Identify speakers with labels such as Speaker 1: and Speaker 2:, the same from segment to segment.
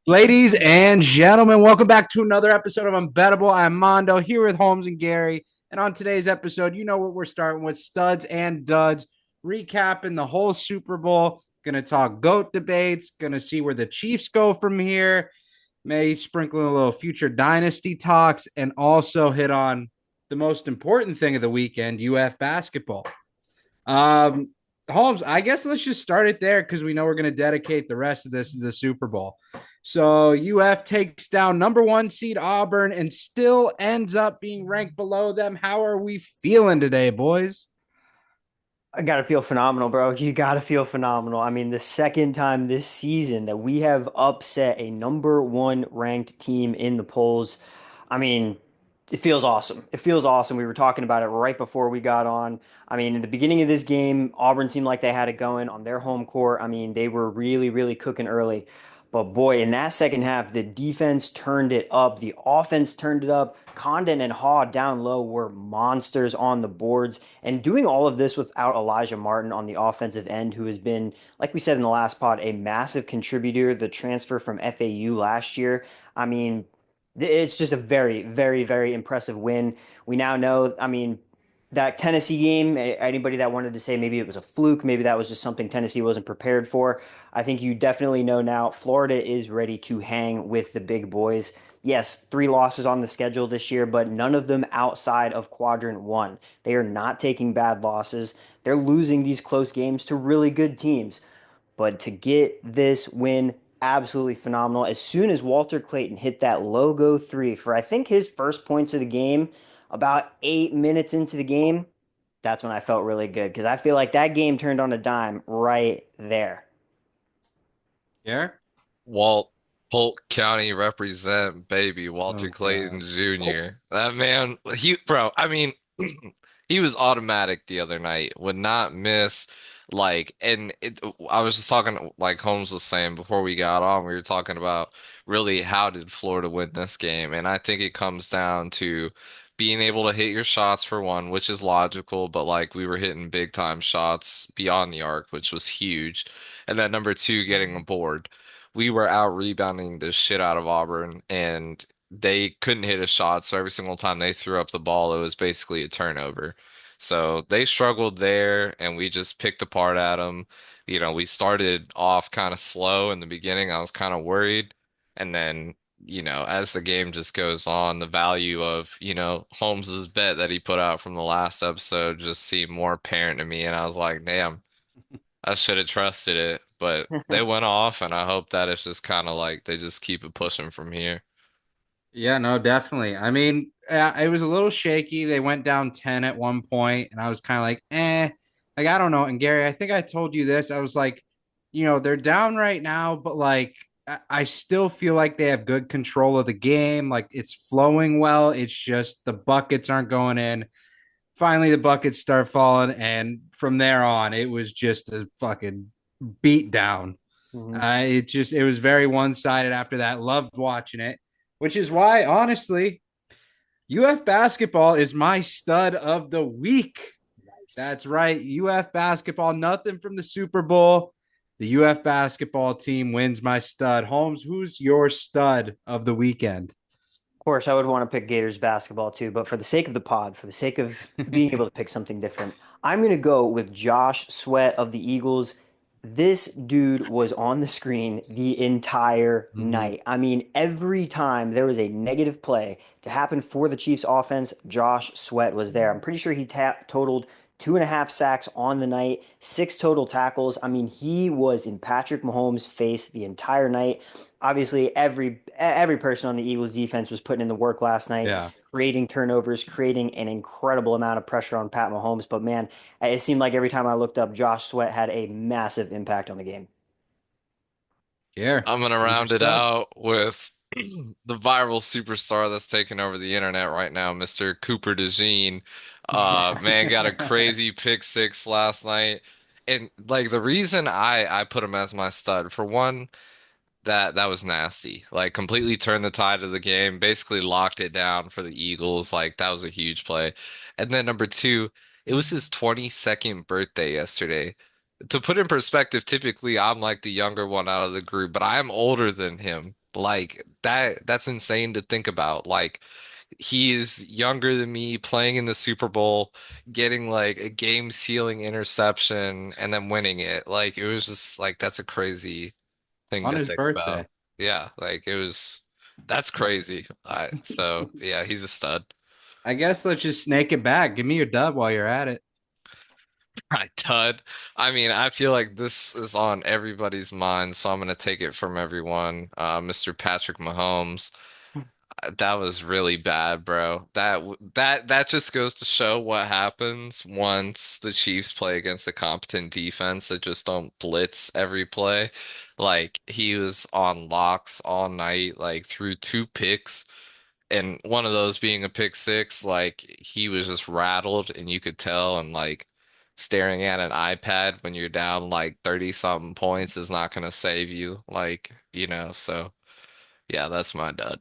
Speaker 1: Ladies and gentlemen, welcome back to another episode of Unbettable. I'm Mondo here with Holmes and Gary. And on today's episode, you know what we're starting with studs and duds, recapping the whole Super Bowl. Going to talk GOAT debates, going to see where the Chiefs go from here, may sprinkle in a little future dynasty talks, and also hit on the most important thing of the weekend, UF basketball. Um, Holmes, I guess let's just start it there because we know we're going to dedicate the rest of this to the Super Bowl. So UF takes down number one seed Auburn and still ends up being ranked below them. How are we feeling today, boys?
Speaker 2: I gotta feel phenomenal, bro. You gotta feel phenomenal. I mean, the second time this season that we have upset a number one ranked team in the polls. I mean, it feels awesome. It feels awesome. We were talking about it right before we got on. I mean, in the beginning of this game, Auburn seemed like they had it going on their home court. I mean, they were really, really cooking early. But boy, in that second half, the defense turned it up. The offense turned it up. Condon and Haw down low were monsters on the boards. And doing all of this without Elijah Martin on the offensive end, who has been, like we said in the last pod, a massive contributor, the transfer from FAU last year. I mean, it's just a very, very, very impressive win. We now know, I mean, that Tennessee game, anybody that wanted to say maybe it was a fluke, maybe that was just something Tennessee wasn't prepared for, I think you definitely know now Florida is ready to hang with the big boys. Yes, three losses on the schedule this year, but none of them outside of quadrant one. They are not taking bad losses. They're losing these close games to really good teams. But to get this win, absolutely phenomenal. As soon as Walter Clayton hit that logo three for, I think, his first points of the game, about 8 minutes into the game, that's when I felt really good because I feel like that game turned on a dime right there.
Speaker 1: Yeah.
Speaker 3: Walt Polk County represent baby Walter
Speaker 1: Oh
Speaker 3: Clayton
Speaker 1: God.
Speaker 3: Jr. That man, I mean, he was automatic the other night, would not miss. I was just talking, like Holmes was saying before we got on, we were talking about really how did Florida win this game? And I think it comes down to being able to hit your shots for one, which is logical, but like we were hitting big time shots beyond the arc, which was huge. And then number two, getting a board. We were out rebounding the shit out of Auburn, and they couldn't hit a shot. So every single time they threw up the ball, it was basically a turnover. So they struggled there, and we just picked apart at them. We started off kind of slow in the beginning. I was kind of worried. And then, as the game just goes on, the value of, Holmes's bet that he put out from the last episode just seemed more apparent to me. And I was like, damn. I should have trusted it, but they went off, and I hope that it's just kind of like they just keep it pushing from here.
Speaker 1: Yeah, no, definitely. I mean, it was a little shaky. They went down 10 at one point, and I was kind of like, like, I don't know. And Gary, I think I told you this. I was like, they're down right now, but like, I still feel like they have good control of the game. Like, it's flowing well. It's just the buckets aren't going in. Finally, the buckets start falling, and from there on, it was just a fucking beat down.
Speaker 2: Mhm.
Speaker 1: It was very one sided after that. Loved watching it, which is why, honestly, UF basketball is my stud of the week.
Speaker 2: Nice.
Speaker 1: That's right. UF basketball, nothing from the Super Bowl. The UF basketball team wins my stud. Holmes, who's your stud of the weekend?
Speaker 2: Of course, I would want to pick Gators basketball too, but for the sake of the pod, for the sake of being able to pick something different, I'm going to go with Josh Sweat of the Eagles. This dude was on the screen the entire
Speaker 1: Mhm.
Speaker 2: night. I mean, every time there was a negative play to happen for the Chiefs offense, Josh Sweat was there. I'm pretty sure he totaled 2.5 sacks on the night, six total tackles. I mean, he was in Patrick Mahomes' face the entire night. Obviously, every person on the Eagles defense was putting in the work last night,
Speaker 1: Yeah.
Speaker 2: creating turnovers, creating an incredible amount of pressure on Pat Mahomes. But man, it seemed like every time I looked up, Josh Sweat had a massive impact on the game.
Speaker 1: Here.
Speaker 3: I'm gonna
Speaker 1: Who's your
Speaker 3: round it
Speaker 1: stud?
Speaker 3: out with the viral superstar that's taking over the internet right now, Mr. Cooper DeJean. Man got a crazy pick six last night. And like the reason I put him as my stud, for one, that was nasty. Like completely turned the tide of the game, basically locked it down for the Eagles. Like that was a huge play. And then number two, it was his 22nd birthday yesterday. To put in perspective, typically I'm like the younger one out of the group, but I am older than him. Like that's insane to think about. Like he is younger than me, playing in the Super Bowl, getting like a game-sealing interception and then winning it. Like it was just like that's a crazy thing
Speaker 1: On
Speaker 3: to
Speaker 1: his
Speaker 3: think about.
Speaker 1: birthday.
Speaker 3: Yeah, like that's crazy. So yeah, he's a stud.
Speaker 1: I guess let's just snake it back. Give me your dub while you're at it.
Speaker 3: I Tud. I mean, I feel like this is on everybody's mind, so I'm gonna take it from everyone. Mr. Patrick Mahomes. That was really bad, bro. That just goes to show what happens once the Chiefs play against a competent defense that just don't blitz every play. Like he was on locks all night, like threw two picks, and one of those being a pick six. Like he was just rattled, and you could tell. And like staring at an iPad when you're down like 30 something points is not gonna save you. Like, so yeah, that's my dud.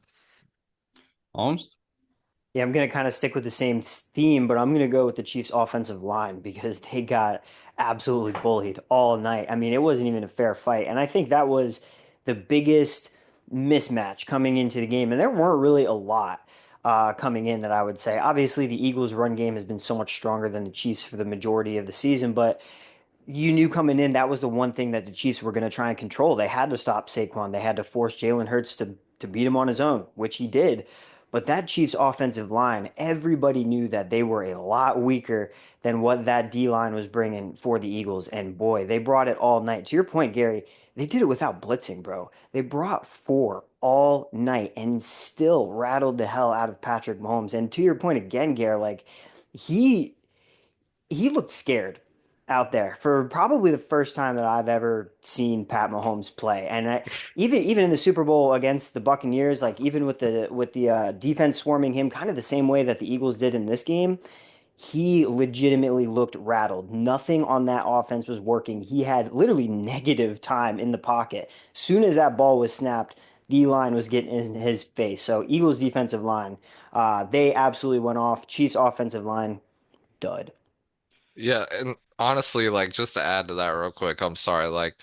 Speaker 1: Holmes?
Speaker 2: Yeah, I'm going to kind of stick with the same theme, but I'm going to go with the Chiefs' offensive line because they got absolutely bullied all night. I mean, it wasn't even a fair fight. And I think that was the biggest mismatch coming into the game. And there weren't really a lot coming in that I would say. Obviously, the Eagles' run game has been so much stronger than the Chiefs for the majority of the season, but you knew coming in that was the one thing that the Chiefs were going to try and control. They had to stop Saquon. They had to force Jalen Hurts to beat him on his own, which he did. But that Chiefs offensive line, everybody knew that they were a lot weaker than what that D line was bringing for the Eagles. And boy, they brought it all night. To your point, Gary, they did it without blitzing, bro. They brought four all night and still rattled the hell out of Patrick Mahomes. And to your point again, Gary, like he he looked scared out there for probably the first time that I've ever seen Pat Mahomes play. And even in the Super Bowl against the Buccaneers, like even with the defense swarming him, kind of the same way that the Eagles did in this game, he legitimately looked rattled. Nothing on that offense was working. He had literally negative time in the pocket. Soon as that ball was snapped, D line was getting in his face. So Eagles defensive line, they absolutely went off. Chiefs offensive line, dud.
Speaker 3: Yeah, and honestly, like just to add to that real quick, I'm sorry, like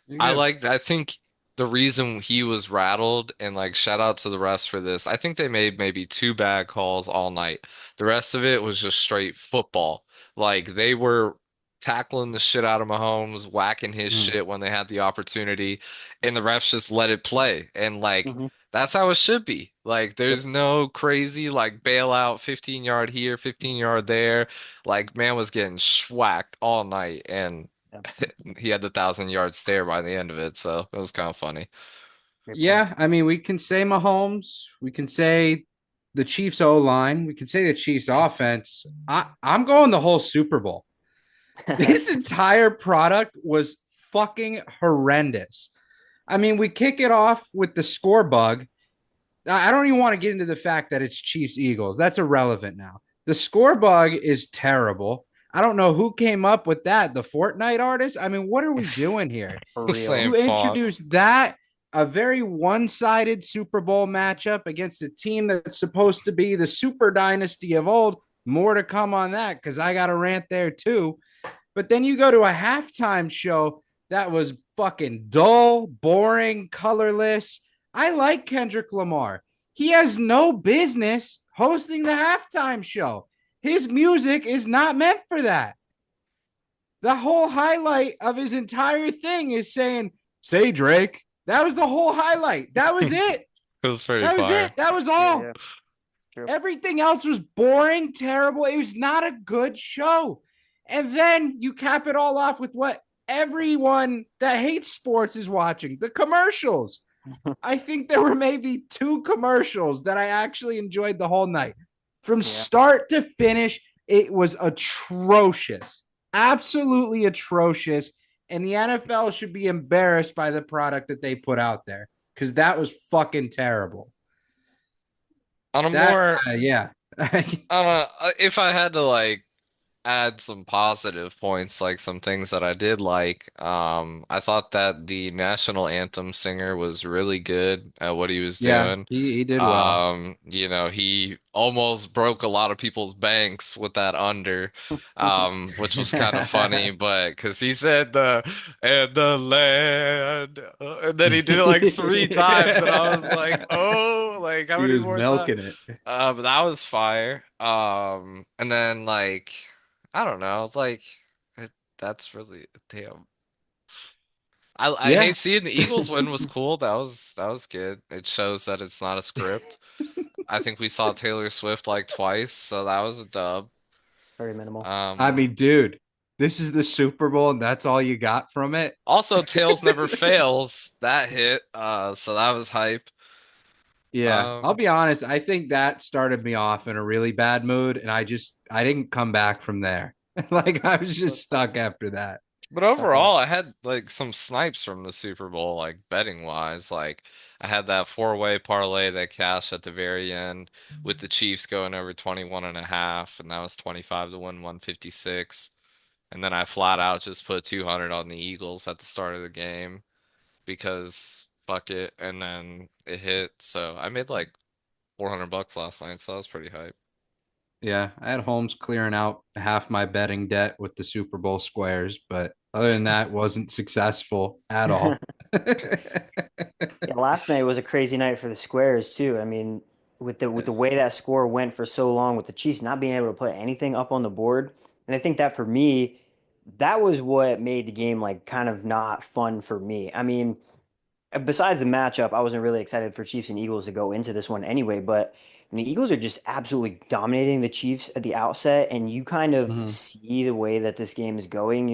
Speaker 1: You're good.
Speaker 3: I think the reason he was rattled and like shout out to the refs for this, I think they made maybe two bad calls all night. The rest of it was just straight football. Like they were tackling the shit out of Mahomes, whacking his
Speaker 1: Mm.
Speaker 3: shit when they had the opportunity, and the refs just let it play. And like
Speaker 2: Mhm.
Speaker 3: that's how it should be. Like
Speaker 2: Yep.
Speaker 3: there's no crazy like bailout 15 yard here, 15 yard there. Like man was getting schwacked all night and
Speaker 2: Yep.
Speaker 3: he had the 1,000 yard stare by the end of it, so it was kind of funny.
Speaker 2: Great point.
Speaker 1: Yeah, I mean, we can say Mahomes. We can say the Chiefs O line. We can say the Chiefs offense. I'm going the whole Super Bowl. This entire product was fucking horrendous. I mean, we kick it off with the score bug. I don't even want to get into the fact that it's Chiefs Eagles. That's irrelevant now. The score bug is terrible. I don't know who came up with that. The Fortnite artist? I mean, what are we doing here?
Speaker 2: For
Speaker 3: Same
Speaker 2: real.
Speaker 1: You
Speaker 3: font.
Speaker 1: introduced that, a very one-sided Super Bowl matchup against a team that's supposed to be the super dynasty of old. More to come on that because I got a rant there too. But then you go to a halftime show that was fucking dull, boring, colorless. I like Kendrick Lamar. He has no business hosting the halftime show. His music is not meant for that. The whole highlight of his entire thing is saying, "Say Drake." That was the whole highlight. That was it.
Speaker 3: It was pretty
Speaker 1: That was
Speaker 3: fire.
Speaker 1: it. That was
Speaker 2: Yeah,
Speaker 1: all.
Speaker 2: yeah. True.
Speaker 1: Everything else was boring, terrible. It was not a good show. And then you cap it all off with what everyone that hates sports is watching, the commercials. I think there were maybe two commercials that I actually enjoyed the whole night. From
Speaker 2: Yeah.
Speaker 1: start to finish, it was atrocious. Absolutely atrocious. And the NFL should be embarrassed by the product that they put out there because that was fucking terrible.
Speaker 3: On a
Speaker 1: That,
Speaker 3: more,
Speaker 1: yeah.
Speaker 3: I don't know, if I had to like add some positive points, like some things that I did like. I thought that the national anthem singer was really good at what he was
Speaker 1: Yeah,
Speaker 3: doing.
Speaker 1: he did well.
Speaker 3: He almost broke a lot of people's banks with that under, which was kind of funny, but because he said the and the land, and then he did it like three times, and I was like, oh, like how
Speaker 1: He
Speaker 3: many
Speaker 1: was
Speaker 3: more times?
Speaker 1: milking it.
Speaker 3: But that was fire. And then like I don't know, like it, that's really damn. I
Speaker 1: Yeah.
Speaker 3: hate seeing the Eagles win was cool. That was good. It shows that it's not a script. I think we saw Taylor Swift like twice, so that was a dub.
Speaker 2: Very minimal.
Speaker 1: I
Speaker 3: Um,
Speaker 1: mean, dude, this is the Super Bowl and that's all you got from it.
Speaker 3: Also Tails Never Fails, that hit. So that was hype.
Speaker 1: Yeah, I'll
Speaker 3: Um,
Speaker 1: be honest. I think that started me off in a really bad mood, and I didn't come back from there. Like I was just stuck after that.
Speaker 3: but
Speaker 2: Tough luck.
Speaker 3: overall, I had like some snipes from the Super Bowl, like betting wise. Like I had that four-way parlay that cashed at the very end with the Chiefs going over 21 and a half, and that was 25 to win 156. And then I flat out just put 200 on the Eagles at the start of the game because fuck it, and then it hit. So I made like 400 bucks last night, so that was pretty hype.
Speaker 1: Yeah, I had Holmes clearing out half my betting debt with the Super Bowl squares, but other than that, wasn't successful at all.
Speaker 2: Yeah, last night was a crazy night for the squares too. I mean, with the way that score went for so long, with the Chiefs not being able to put anything up on the board, and I think that for me, that was what made the game like kind of not fun for me. I mean, besides the matchup, I wasn't really excited for Chiefs and Eagles to go into this one anyway, but I mean, the Eagles are just absolutely dominating the Chiefs at the outset, and you kind of
Speaker 1: Mhm.
Speaker 2: see the way that this game is going.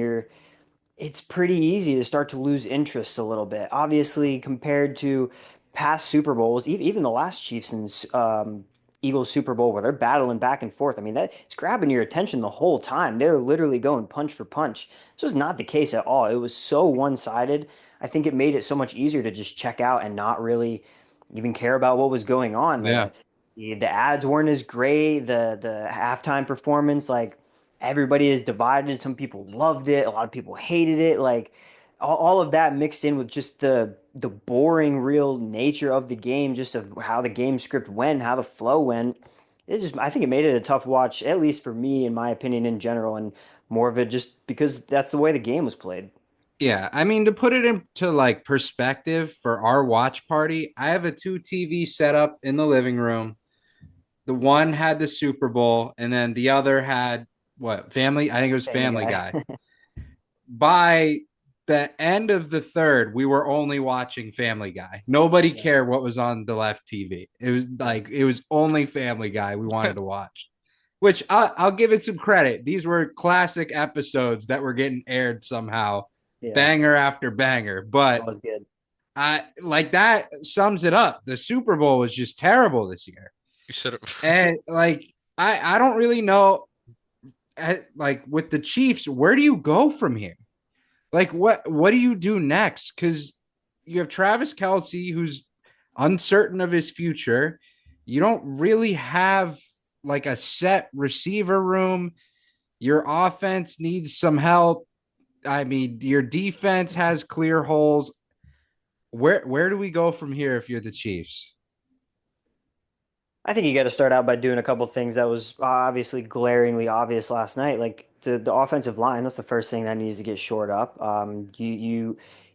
Speaker 2: It's pretty easy to start to lose interest a little bit. Obviously, compared to past Super Bowls, even the last Chiefs and Eagles Super Bowl where they're battling back and forth. I mean, that it's grabbing your attention the whole time. They're literally going punch for punch. This was not the case at all. It was so one-sided. I think it made it so much easier to just check out and not really even care about what was going on.
Speaker 1: Yeah.
Speaker 2: The ads weren't as great. The halftime performance, like everybody is divided. Some people loved it, a lot of people hated it. Like all of that mixed in with just the boring real nature of the game, just of how the game script went, how the flow went. It just I think it made it a tough watch, at least for me, in my opinion, in general, and more of it just because that's the way the game was played.
Speaker 1: Yeah, I mean to put it into like perspective for our watch party, I have a two TV setup in the living room. The one had the Super Bowl, and then the other had what Family? I think it was
Speaker 2: Family
Speaker 1: Family
Speaker 2: Guy.
Speaker 1: Guy. By the end of the third, we were only watching Family Guy. Nobody
Speaker 2: Yeah,
Speaker 1: cared what was on the left TV. It was
Speaker 2: yeah,
Speaker 1: like it was only Family Guy we wanted to watch. Which I'll give it some credit. These were classic episodes that were getting aired somehow,
Speaker 2: yeah.
Speaker 1: banger after banger. But
Speaker 2: That was good.
Speaker 1: I like that sums it up. The Super Bowl was just terrible this year.
Speaker 3: You should have.
Speaker 1: And like I don't really know like with the Chiefs, where do you go from here? Like what do you do next? Because you have Travis Kelsey who's uncertain of his future. You don't really have like a set receiver room. Your offense needs some help. I mean, your defense has clear holes. Where do we go from here if you're the Chiefs?
Speaker 2: I think you got to start out by doing a couple things that was obviously glaringly obvious last night. Like the offensive line, that's the first thing that needs to get shored up.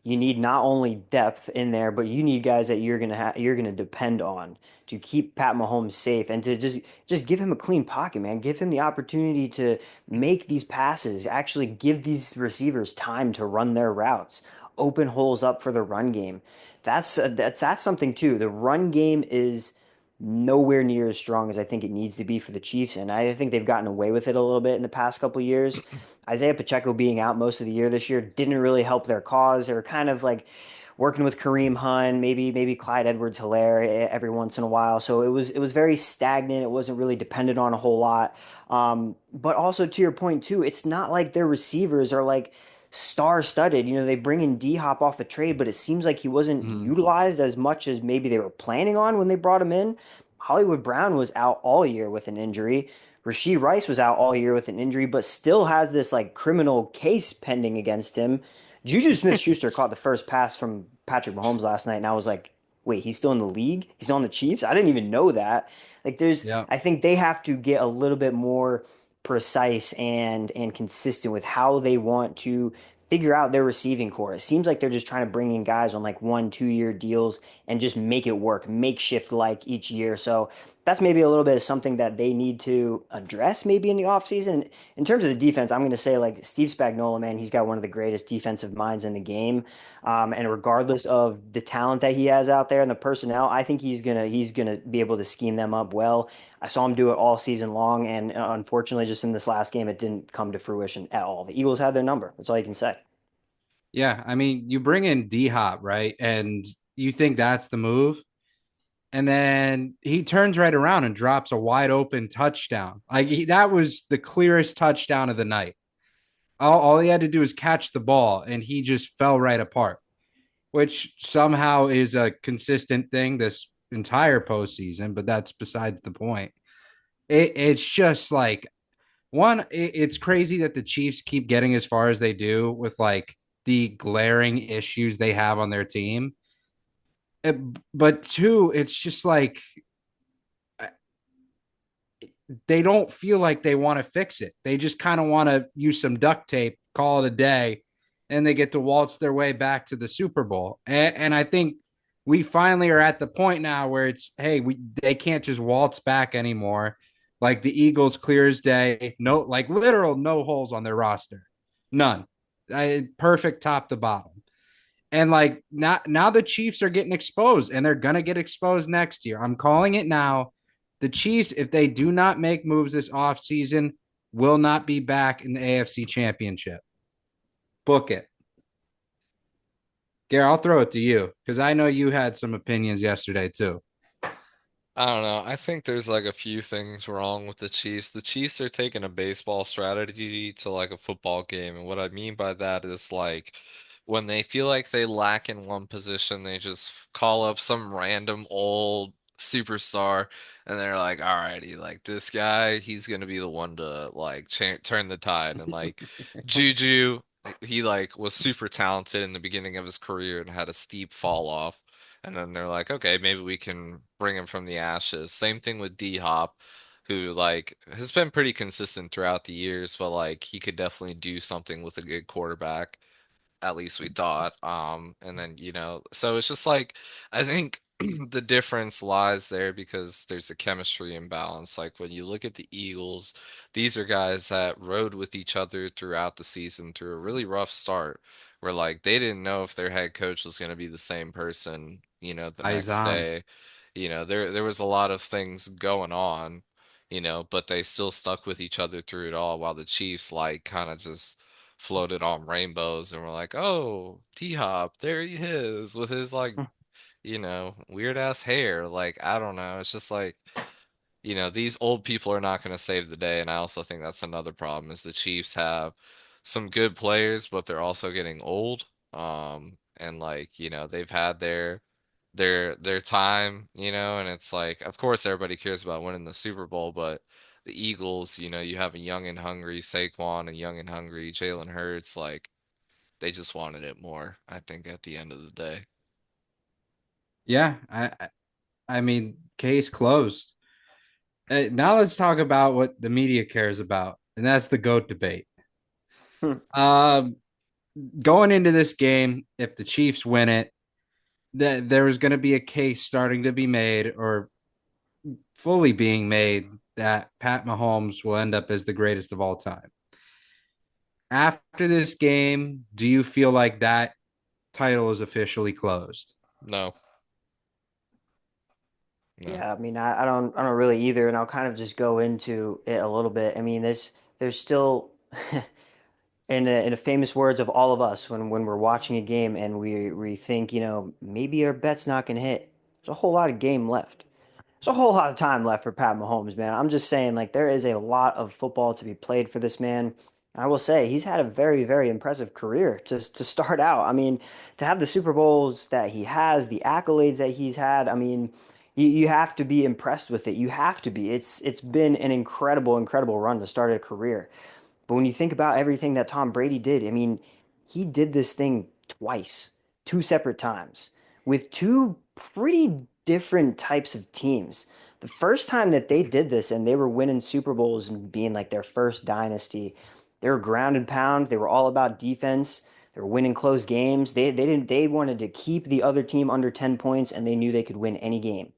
Speaker 2: You need not only depth in there, but you need guys that you're gonna depend on to keep Pat Mahomes safe and to just give him a clean pocket, man. Give him the opportunity to make these passes, actually give these receivers time to run their routes, open holes up for the run game. That's something too. The run game is nowhere near as strong as I think it needs to be for the Chiefs, and I think they've gotten away with it a little bit in the past couple of years. Isaiah Pacheco being out most of the year this year didn't really help their cause. They were kind of like working with Kareem Hunt, maybe Clyde Edwards-Helaire every once in a while. So it was very stagnant. It wasn't really dependent on a whole lot. But also to your point too, it's not like their receivers are like star-studded. You know, they bring in D-Hop off the trade, but it seems like he wasn't
Speaker 1: Mhm.
Speaker 2: utilized as much as maybe they were planning on when they brought him in. Hollywood Brown was out all year with an injury. Rashee Rice was out all year with an injury, but still has this like criminal case pending against him. Juju Smith-Schuster caught the first pass from Patrick Mahomes last night, and I was like, wait, he's still in the league? He's still on the Chiefs? I didn't even know that. Like
Speaker 1: Yeah.
Speaker 2: I think they have to get a little bit more precise and consistent with how they want to figure out their receiving core. It seems like they're just trying to bring in guys on like 1, 2 year deals and just make it work, makeshift like each year. So that's maybe a little bit of something that they need to address maybe in the offseason. In terms of the defense, I'm going to say like Steve Spagnuolo, man, he's got one of the greatest defensive minds in the game. And regardless of the talent that he has out there and the personnel, I think he's gonna be able to scheme them up well. I saw him do it all season long, and unfortunately, just in this last game, it didn't come to fruition at all. The Eagles had their number. That's all you can say.
Speaker 1: Yeah. I mean, you bring in D Hop, right? And you think that's the move. And then he turns right around and drops a wide open touchdown. That was the clearest touchdown of the night. All he had to do was catch the ball, and he just fell right apart, which somehow is a consistent thing this entire postseason, but that's besides the point. It's just like it's crazy that the Chiefs keep getting as far as they do with like the glaring issues they have on their team. It, but two, it's just like they don't feel like they want to fix it. They just kind of want to use some duct tape, call it a day, and they get to waltz their way back to the Super Bowl. And I think we finally are at the point now where it's, hey, they can't just waltz back anymore. Like the Eagles, clear as day, no, like literal no holes on their roster, none, perfect top to bottom. And like now the Chiefs are getting exposed, and they're gonna get exposed next year. I'm calling it now. The Chiefs, if they do not make moves this offseason, will not be back in the AFC Championship. Book it. Gary, I'll throw it to you because I know you had some opinions yesterday too.
Speaker 3: I don't know. I think there's like a few things wrong with the Chiefs. The Chiefs are taking a baseball strategy to like a football game. And what I mean by that is like when they feel like they lack in one position, they just call up some random old superstar and they're like, alrighty, like this guy, he's gonna be the one to like cha turn the tide. And like Juju, he like was super talented in the beginning of his career and had a steep fall off. And then they're like, okay, maybe we can bring him from the ashes. Same thing with D Hop, who like has been pretty consistent throughout the years, but like he could definitely do something with a good quarterback at least we thought. And then, so it's just like I think the difference lies there because there's a chemistry imbalance. Like when you look at the Eagles, these are guys that rode with each other throughout the season through a really rough start where like they didn't know if their head coach was going to be the same person, the next
Speaker 1: Izan.
Speaker 3: day. There was a lot of things going on, but they still stuck with each other through it all while the Chiefs like kind of just floated on rainbows and we're like, oh, T-Hop, there he is with his like, weird ass hair. Like, I don't know. It's just like, these old people are not going to save the day. And I also think that's another problem is the Chiefs have some good players, but they're also getting old. And like, they've had their time, and it's like, of course, everybody cares about winning the Super Bowl, but the Eagles, you have a young and hungry Saquon and young and hungry Jalen Hurts, like they just wanted it more, I think, at the end of the day.
Speaker 1: Yeah, I mean, case closed. Now let's talk about what the media cares about, and that's the GOAT debate. Um, Going into this game, if the Chiefs win it, that there was going to be a case starting to be made or fully being made that Pat Mahomes will end up as the greatest of all time. After this game, do you feel like that title is officially closed?
Speaker 3: No, no.
Speaker 2: Yeah, I mean, I don't really either, and I'll kind of just go into it a little bit. I mean, there's still, in the famous words of all of us, when we're watching a game and we think, maybe our bet's not gonna hit. There's a whole lot of game left. There's a whole lot of time left for Pat Mahomes, man. I'm just saying, like, there is a lot of football to be played for this man. And I will say, he's had a very, very impressive career to start out. I mean, to have the Super Bowls that he has, the accolades that he's had, I mean, You have to be impressed with it. You have to be. It's been an incredible run to start a career. But when you think about everything that Tom Brady did, I mean, he did this thing twice, two separate times, with two pretty different types of teams. The first time that they did this and they were winning Super Bowls and being like their first dynasty, they were ground and pound. They were all about defense. They were winning close games. They wanted to keep the other team under 10 points and they knew they could win any game.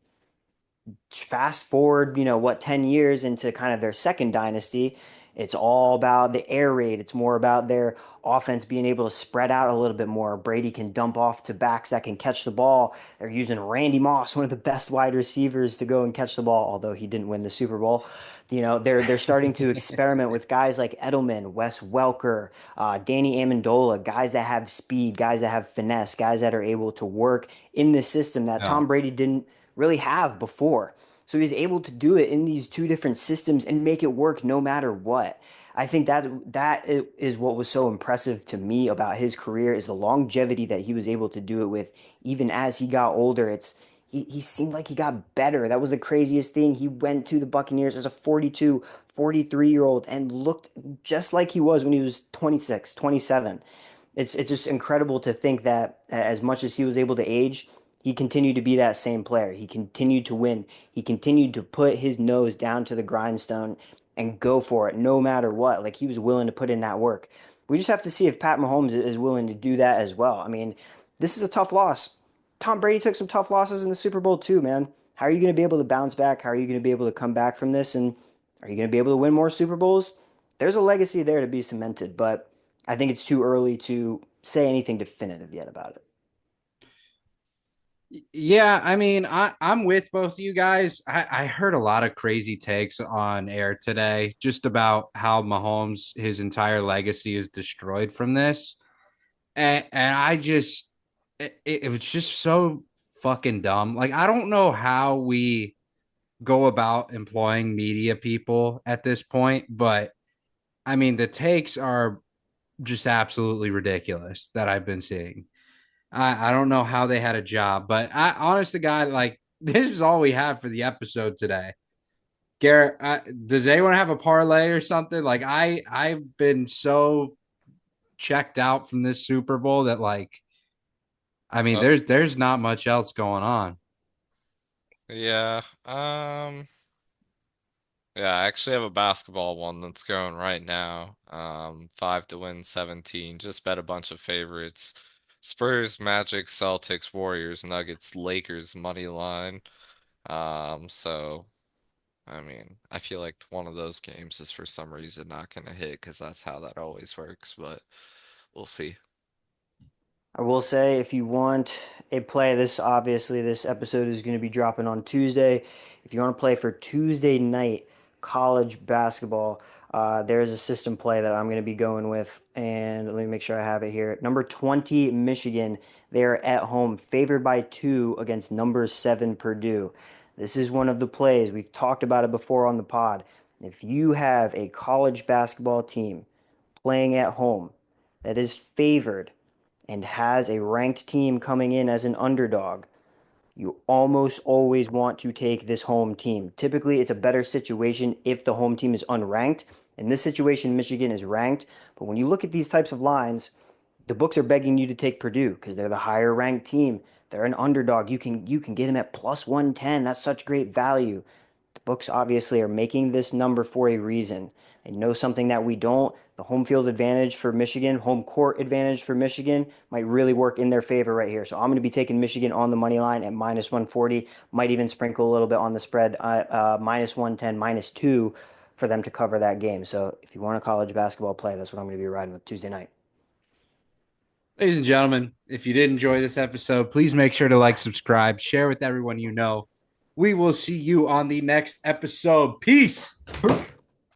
Speaker 2: Fast forward, 10 years into kind of their second dynasty, it's all about the air raid. It's more about their offense being able to spread out a little bit more. Brady can dump off to backs that can catch the ball. They're using Randy Moss, one of the best wide receivers, to go and catch the ball, although he didn't win the Super Bowl. They're starting to experiment with guys like Edelman, Wes Welker, Danny Amendola, guys that have speed, guys that have finesse, guys that are able to work in this system that
Speaker 1: Yeah.
Speaker 2: Tom Brady didn't really have before. So he's able to do it in these two different systems and make it work no matter what. I think that is what was so impressive to me about his career is the longevity that he was able to do it with. Even as he got older, he seemed like he got better. That was the craziest thing. He went to the Buccaneers as a 42, 43-year-old and looked just like he was when he was 26, 27. It's just incredible to think that as much as he was able to age, he continued to be that same player. He continued to win. He continued to put his nose down to the grindstone and go for it no matter what. Like he was willing to put in that work. We just have to see if Pat Mahomes is willing to do that as well. I mean, this is a tough loss. Tom Brady took some tough losses in the Super Bowl too, man. How are you going to be able to bounce back? How are you going to be able to come back from this? And are you going to be able to win more Super Bowls? There's a legacy there to be cemented, but I think it's too early to say anything definitive yet about it.
Speaker 1: Yeah, I mean, I'm with both of you guys. I heard a lot of crazy takes on air today just about how Mahomes, his entire legacy is destroyed from this. And I just, it was just so fucking dumb. Like, I don't know how we go about employing media people at this point, but I mean, the takes are just absolutely ridiculous that I've been seeing. I don't know how they had a job, but honest to God, like this is all we have for the episode today. Garrett, does anyone have a parlay or something? Like I've been so checked out from this Super Bowl that like I mean
Speaker 3: Uh,
Speaker 1: there's not much else going on.
Speaker 3: yeah. Yeah, I actually have a basketball one that's going right now. 5 to win 17. Just bet a bunch of favorites. Spurs, Magic, Celtics, Warriors, Nuggets, Lakers, money line. So I mean, I feel like one of those games is for some reason not gonna hit because that's how that always works, but we'll see.
Speaker 2: I will say if you want a play, this episode is going to be dropping on Tuesday. If you want to play for Tuesday night college basketball, there's a system play that I'm going to be going with. And let me make sure I have it here. Number 20, Michigan. They're at home, favored by 2 against number 7, Purdue. This is one of the plays. We've talked about it before on the pod. If you have a college basketball team playing at home that is favored and has a ranked team coming in as an underdog, you almost always want to take this home team. Typically, it's a better situation if the home team is unranked. In this situation, Michigan is ranked. But when you look at these types of lines, the books are begging you to take Purdue because they're the higher ranked team. They're an underdog. You can get them at plus 110. That's such great value. The books obviously are making this number for a reason. They know something that we don't. The home field advantage for Michigan, home court advantage for Michigan might really work in their favor right here. So I'm going to be taking Michigan on the money line at minus 140. Might even sprinkle a little bit on the spread, minus 110, minus 2 for them to cover that game. So if you want a college basketball play, that's what I'm going to be riding with Tuesday night.
Speaker 1: Ladies and gentlemen, if you did enjoy this episode, please make sure to like, subscribe, share with everyone you know. We will see you on the next episode. Peace.